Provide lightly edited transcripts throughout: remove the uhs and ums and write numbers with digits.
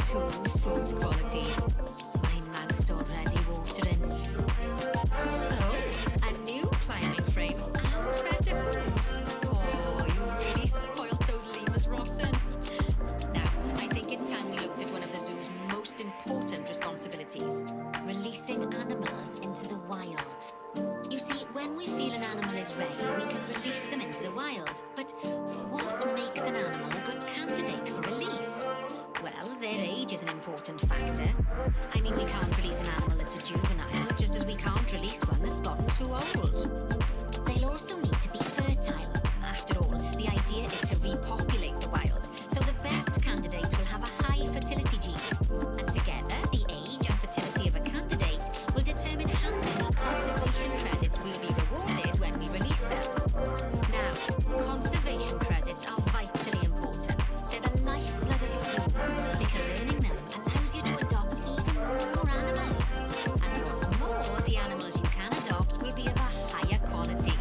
to food quality. My mouth's already watering. So, a new climbing frame and better food. Oh, you've really spoilt those lemurs rotten. Now, I think it's time we looked at one of the zoo's most important responsibilities: releasing animals into the wild. You see, when we feel an animal is ready, we can release them into the wild. But what makes an animal a good candidate for release? Well, their age is an important factor. I mean, we can't release an animal that's a juvenile, just as we can't release one that's gotten too old. They'll also need to be fertile. After all, the idea is to repopulate the wild, so the best candidates will have a high fertility gene. And together, the age and fertility of a candidate will determine how many conservation credits will be rewarded when we release them. Now, conservation credits are vitally important. They're the lifeblood of your zoo, because earning them allows you to adopt even more animals. And what's more, the animals you can adopt will be of a higher quality.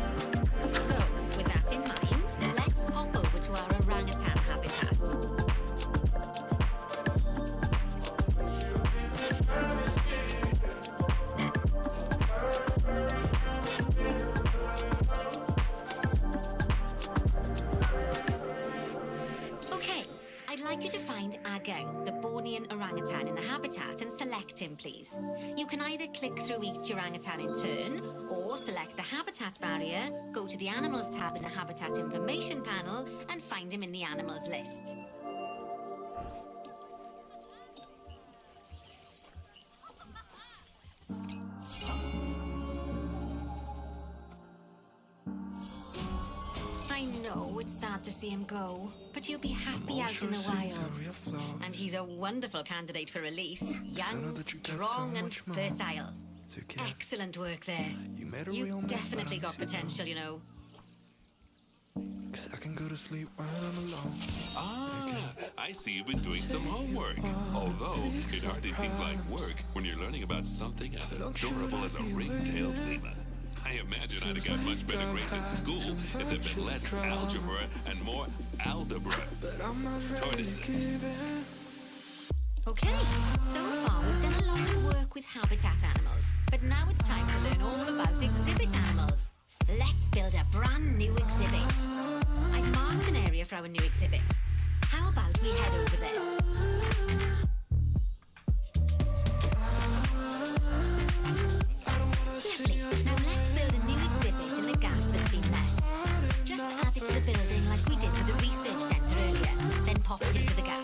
So, with that in mind, let's pop over to our orangutan habitat. Okay, I'd like you to find Agang, the Bornean orangutan in the habitat, and select him, please. You can either click through each orangutan in turn, or select the habitat barrier, go to the Animals tab in the Habitat Information panel, and find him in the Animals list. I know it's sad to see him go, but he'll be happy out in the wild. And he's a wonderful candidate for release. Young, strong and fertile. Excellent work there. You've definitely got potential, you know. I can go to sleep when I'm alone. Ah, I see you've been doing some homework. Although, it hardly seems like work when you're learning about something as adorable as a ring-tailed lemur. I imagine I'd have got much better grades at school if there'd been less algebra and more aldebra. Tortoises. Okay, so far we've done a lot of work with habitat animals, but now it's time to learn all about exhibit animals. Let's build a brand new exhibit. I've marked an area for our new exhibit. How about we head over there? Lovely. Now let's build a new exhibit in the gap that's been left. Just add it to the building like we did with the research centre earlier, then pop it into the gap.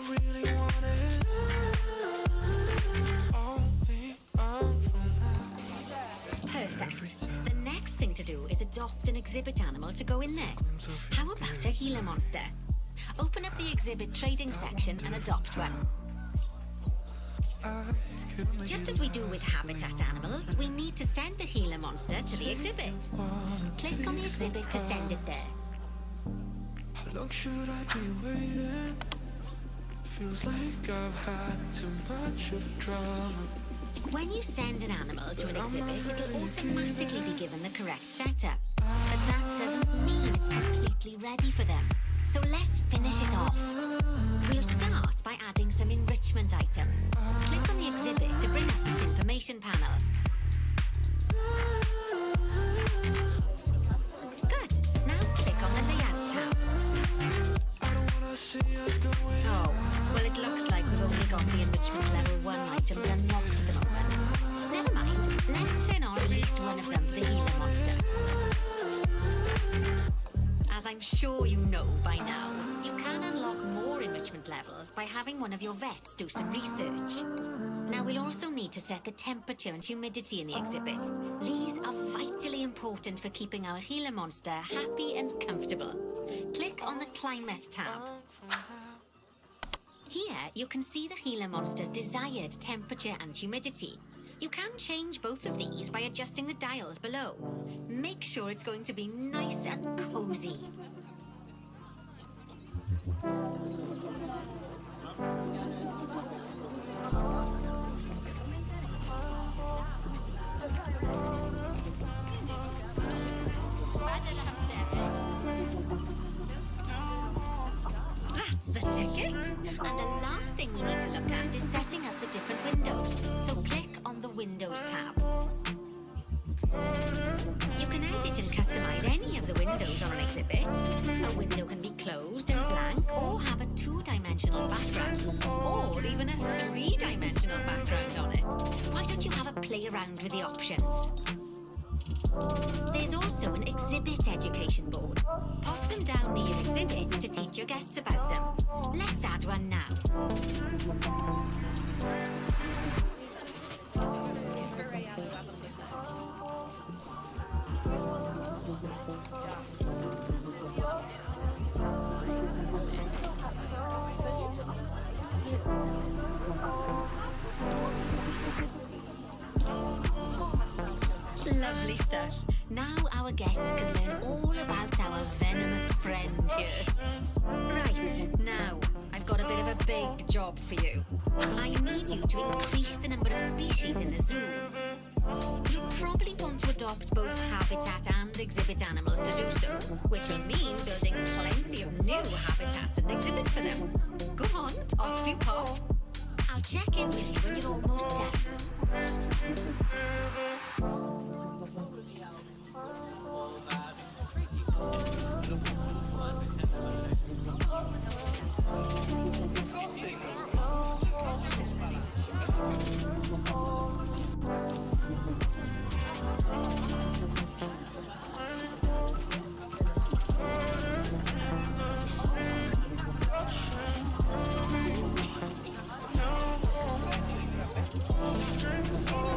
Perfect. The next thing to do is adopt an exhibit animal to go in there. How about a Gila monster? Open up the exhibit trading section and adopt one. Just as we do with habitat animals, we need to send the Gila monster to the exhibit. Click on the exhibit to send it there. How long should I be waiting? Feels like I've had too much of drama. When you send an animal to an exhibit, it'll automatically be given the correct setup. But that doesn't mean it's completely ready for them. So let's finish it off. We'll start by adding some enrichment items. Click on the exhibit to bring up its information panel. Good. Now click on the layout tab. Oh, well, it looks like we've only got the enrichment level 1 items unlocked at the moment. Never mind. Let's turn on at least one of them for the Gila monster. As I'm sure you know by now, you can unlock more enrichment levels by having one of your vets do some research. Now we'll also need to set the temperature and humidity in the exhibit. These are vitally important for keeping our Gila monster happy and comfortable. Click on the Climate tab. Here you can see the Gila monster's desired temperature and humidity. You can change both of these by adjusting the dials below. Make sure it's going to be nice and cozy. That's the ticket. And the last thing we need to look at is setting Windows tab. You can edit and customize any of the windows on an exhibit. A window can be closed and blank, or have a two-dimensional background, or even a three-dimensional background on it. Why don't you have a play around with the options? There's also an exhibit education board. Pop them down near exhibits to teach your guests about them. Let's add one now. Lovely stuff. Now our guests can learn all about our venomous friend here. Right, now, I've got a bit of a big job for you. I need you to increase the number of species in the zoo. You probably want to adopt both habitat and exhibit animals to do so, which will mean building plenty of new habitats and exhibits for them. Go on, off you pop. I'll check in with you when you're almost done. Strength